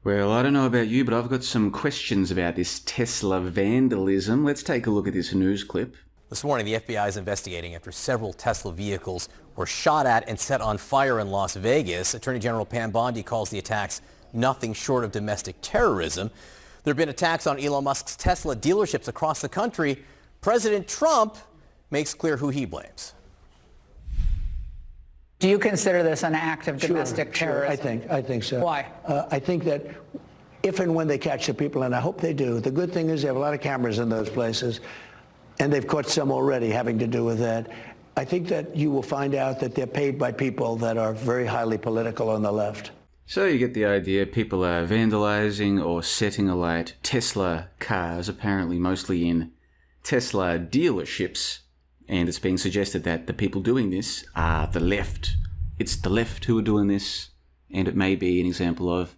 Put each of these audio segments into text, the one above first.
Well, I don't know about you, but I've got some questions about this Tesla vandalism. Let's take a look at this news clip. This morning, the FBI is investigating after several Tesla vehicles were shot at and set on fire in Las Vegas. Attorney General Pam Bondi calls the attacks nothing short of domestic terrorism. There have been attacks on Elon Musk's Tesla dealerships across the country. President Trump makes clear who he blames. Do you consider this an act of domestic terrorism? I think so. Why? I think that if and when they catch the people, and I hope they do, the good thing is they have a lot of cameras in those places, and they've caught some already having to do with that. I think that you will find out that they're paid by people that are very highly political on the left. So you get the idea. People are vandalizing or setting alight Tesla cars, apparently mostly in Tesla dealerships. And it's being suggested that the people doing this are the left. It's the left who are doing this, and it may be an example of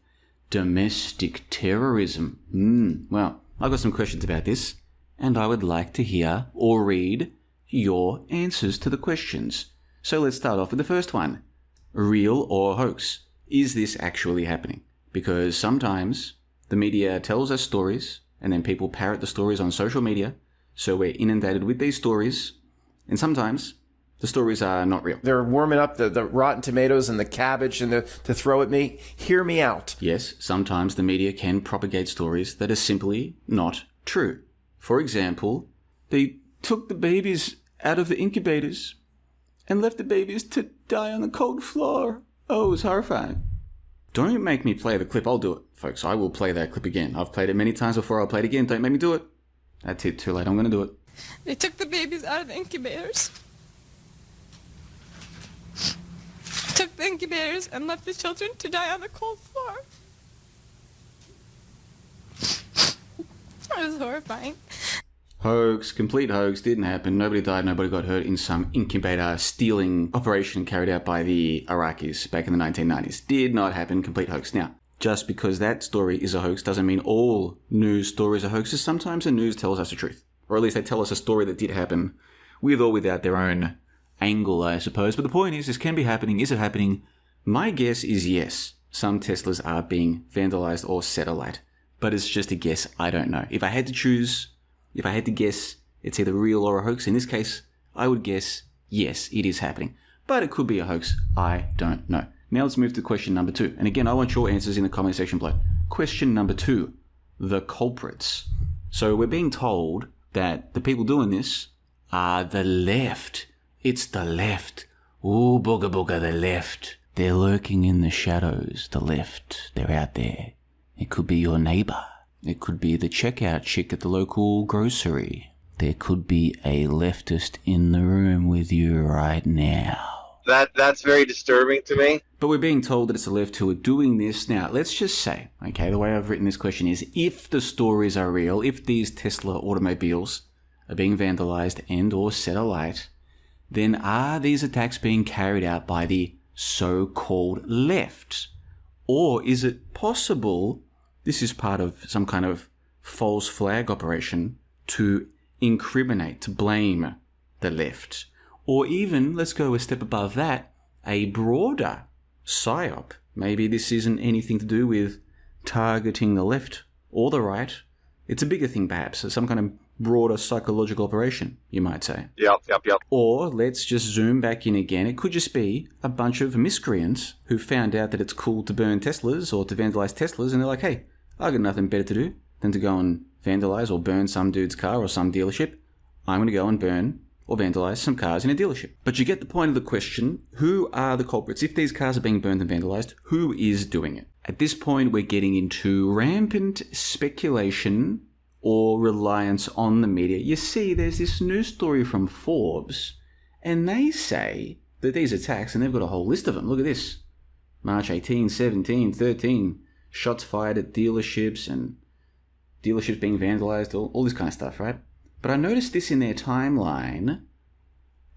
domestic terrorism. Well, I've got some questions about this, and I would like to hear or read your answers to the questions. So let's start off with the first one. Real or hoax? Is this actually happening? Because sometimes the media tells us stories, and then people parrot the stories on social media, so we're inundated with these stories. And sometimes the stories are not real. They're warming up the rotten tomatoes and the cabbage and to throw at me. Hear me out. Yes, sometimes the media can propagate stories that are simply not true. For example, they took the babies out of the incubators and left the babies to die on the cold floor. Oh, it was horrifying. Don't make me play the clip. I'll do it, folks. I will play that clip again. I've played it many times before. I'll play it again. Don't make me do it. That's it. Too late. I'm going to do it. They took the babies out of the incubators. Took the incubators and left the children to die on the cold floor. It was horrifying. Hoax, complete hoax, didn't happen. Nobody died, nobody got hurt in some incubator stealing operation carried out by the Iraqis back in the 1990s. Did not happen, complete hoax. Now, just because that story is a hoax doesn't mean all news stories are hoaxes. Sometimes the news tells us the truth. Or at least they tell us a story that did happen, with or without their own angle, I suppose. But the point is, this can be happening. Is it happening? My guess is yes. Some Teslas are being vandalized or set alight. But it's just a guess. I don't know. If I had to choose, if I had to guess, it's either real or a hoax. In this case, I would guess yes, it is happening. But it could be a hoax. I don't know. Now let's move to question number 2. And again, I want your answers in the comment section below. Question number 2. The culprits. So we're being told that the people doing this are the left. It's the left. Ooh, booga booga, the left. They're lurking in the shadows, the left. They're out there. It could be your neighbor. It could be the checkout chick at the local grocery. There could be a leftist in the room with you right now. That's very disturbing to me. But we're being told that it's the left who are doing this. Now, let's just say, okay, the way I've written this question is, if the stories are real, if these Tesla automobiles are being vandalized and or set alight, then are these attacks being carried out by the so-called left? Or is it possible this is part of some kind of false flag operation to incriminate, to blame the left? Or even, let's go a step above that, a broader psyop. Maybe this isn't anything to do with targeting the left or the right. It's a bigger thing, perhaps. Some kind of broader psychological operation, you might say. Yep. Or let's just zoom back in again. It could just be a bunch of miscreants who found out that it's cool to burn Teslas or to vandalize Teslas, and they're like, hey, I got nothing better to do than to go and vandalize or burn some dude's car or some dealership. I'm going to go and burn or vandalize some cars in a dealership. But you get the point of the question. Who are the culprits? If these cars are being burned and vandalized, who is doing it? At this point, we're getting into rampant speculation or reliance on the media. You see, there's this news story from Forbes, and they say that these attacks, and they've got a whole list of them. Look at this. March 18, 17, 13, shots fired at dealerships and dealerships being vandalized, all this kind of stuff, right? But I noticed this in their timeline.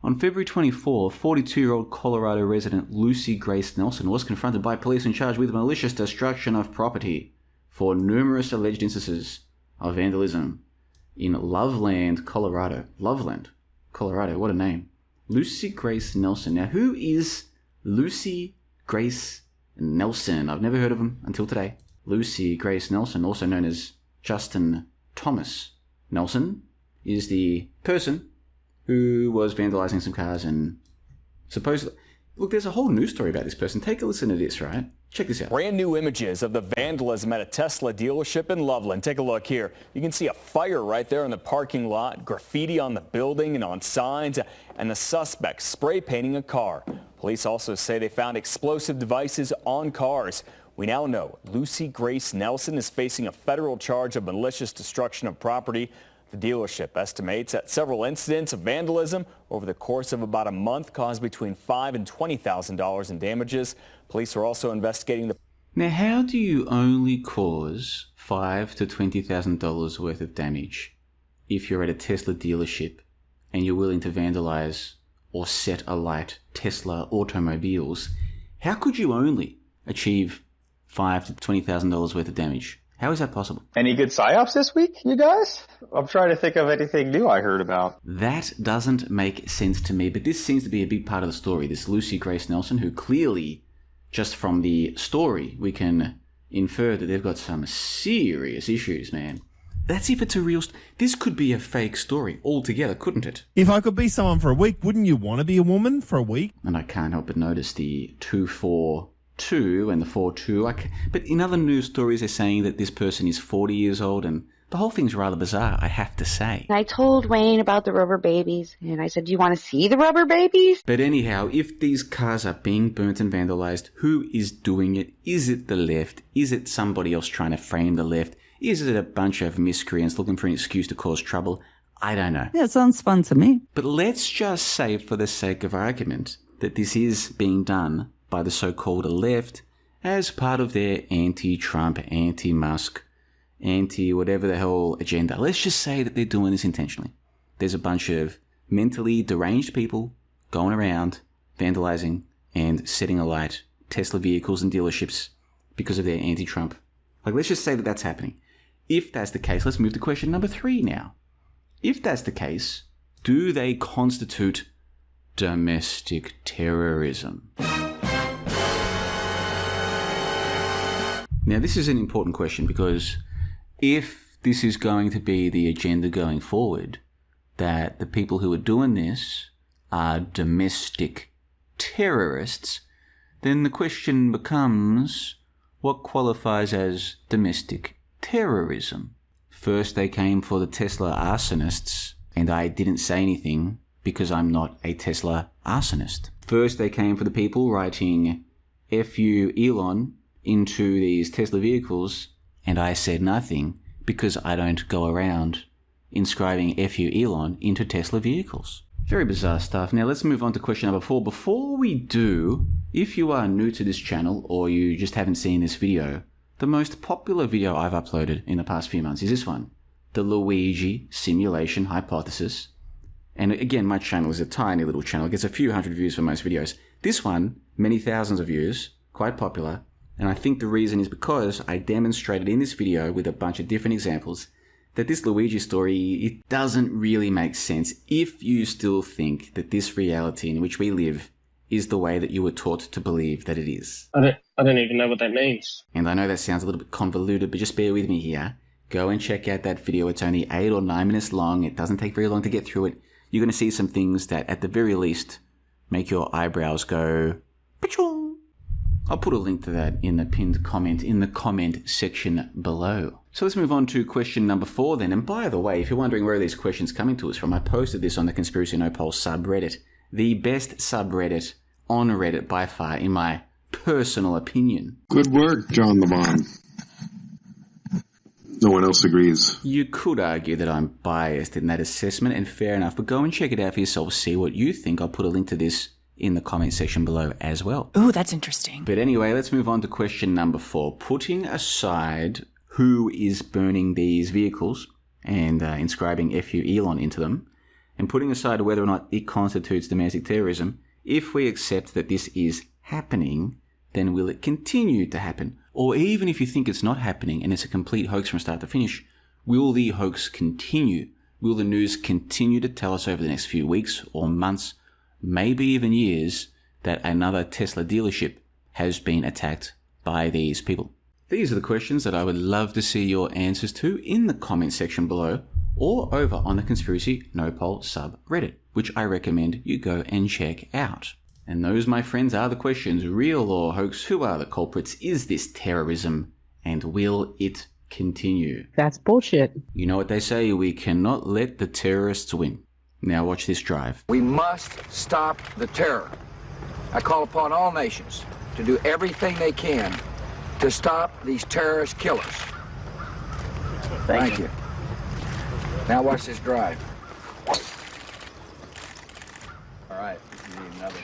On February 24, 42-year-old Colorado resident Lucy Grace Nelson was confronted by police and charged with malicious destruction of property for numerous alleged instances of vandalism in Loveland, Colorado. Loveland, Colorado, what a name. Lucy Grace Nelson. Now, who is Lucy Grace Nelson? I've never heard of him until today. Lucy Grace Nelson, also known as Justin Thomas Nelson, is the person who was vandalizing some cars and supposedly... Look, there's a whole news story about this person. Take a listen to this, right? Check this out. Brand new images of the vandalism at a Tesla dealership in Loveland. Take a look here. You can see a fire right there in the parking lot, graffiti on the building and on signs, and the suspect spray painting a car. Police also say they found explosive devices on cars. We now know Lucy Grace Nelson is facing a federal charge of malicious destruction of property. The dealership estimates that several incidents of vandalism over the course of about a month caused between $5,000 and $20,000 in damages. Police are also investigating the... Now, how do you only cause $5,000 to $20,000 worth of damage if you're at a Tesla dealership and you're willing to vandalize or set alight Tesla automobiles? How could you only achieve $5,000 to $20,000 worth of damage? How is that possible? Any good psyops this week, you guys? I'm trying to think of anything new I heard about. That doesn't make sense to me, but this seems to be a big part of the story. This Lucy Grace Nelson, who clearly, just from the story, we can infer that they've got some serious issues, man. That's if it's a real... This could be a fake story altogether, couldn't it? If I could be someone for a week, wouldn't you want to be a woman for a week? And I can't help but notice the 242 and the 42. But in other news stories, they're saying that this person is 40 years old, and the whole thing's rather bizarre, I have to say. I told Wayne about the rubber babies, and I said, do you want to see the rubber babies? But anyhow, if these cars are being burnt and vandalized, who is doing it? Is it the left? Is it somebody else trying to frame the left? Is it a bunch of miscreants looking for an excuse to cause trouble? I don't know. Yeah, it sounds fun to me. But let's just say, for the sake of argument, that this is being done by the so-called left as part of their anti-Trump, anti-Musk, anti-whatever the hell agenda. Let's just say that they're doing this intentionally. There's a bunch of mentally deranged people going around vandalizing and setting alight Tesla vehicles and dealerships because of their anti-Trump. Like, let's just say that that's happening. If that's the case, let's move to question number 3 now. If that's the case, do they constitute domestic terrorism? Now, this is an important question because if this is going to be the agenda going forward, that the people who are doing this are domestic terrorists, then the question becomes, what qualifies as domestic terrorism? First, they came for the Tesla arsonists, and I didn't say anything because I'm not a Tesla arsonist. First, they came for the people writing F you Elon into these Tesla vehicles, and I said nothing because I don't go around inscribing F you Elon into Tesla vehicles. Very bizarre stuff. Now let's move on to question number 4. Before we do, if you are new to this channel or you just haven't seen this video, the most popular video I've uploaded in the past few months is this one, the Luigi simulation hypothesis. And again, my channel is a tiny little channel. It gets a few hundred views for most videos. This one, many thousands of views, quite popular. And I think the reason is because I demonstrated in this video with a bunch of different examples that this Luigi story, it doesn't really make sense if you still think that this reality in which we live is the way that you were taught to believe that it is. I don't even know what that means. And I know that sounds a little bit convoluted, but just bear with me here. Go and check out that video. It's only 8 or 9 minutes long. It doesn't take very long to get through it. You're going to see some things that, at the very least, make your eyebrows go, pa-chung. I'll put a link to that in the pinned comment in the comment section below. So let's move on to question number 4 then. And by the way, if you're wondering where these questions coming to us from, I posted this on the Conspiracy No Poll subreddit. The best subreddit on Reddit by far, in my personal opinion. Good work, John LeBon. No one else agrees. You could argue that I'm biased in that assessment, and fair enough, but go and check it out for yourself, see what you think. I'll put a link to this in the comment section below as well. Ooh, that's interesting. But anyway, let's move on to question number 4. Putting aside who is burning these vehicles and inscribing F you Elon into them, and putting aside whether or not it constitutes domestic terrorism, if we accept that this is happening, then will it continue to happen? Or even if you think it's not happening and it's a complete hoax from start to finish, will the hoax continue? Will the news continue to tell us over the next few weeks or months, maybe even years, that another Tesla dealership has been attacked by these people? These are the questions that I would love to see your answers to in the comment section below, or over on the Conspiracy No Poll subreddit, which I recommend you go and check out. And those, my friends, are the questions. Real or hoax? Who are the culprits? Is this terrorism? And will it continue? That's bullshit. You know what they say, we cannot let the terrorists win. Now watch this drive. We must stop the terror. I call upon all nations to do everything they can to stop these terrorist killers. Thank you. Now watch this drive. All right, we need another.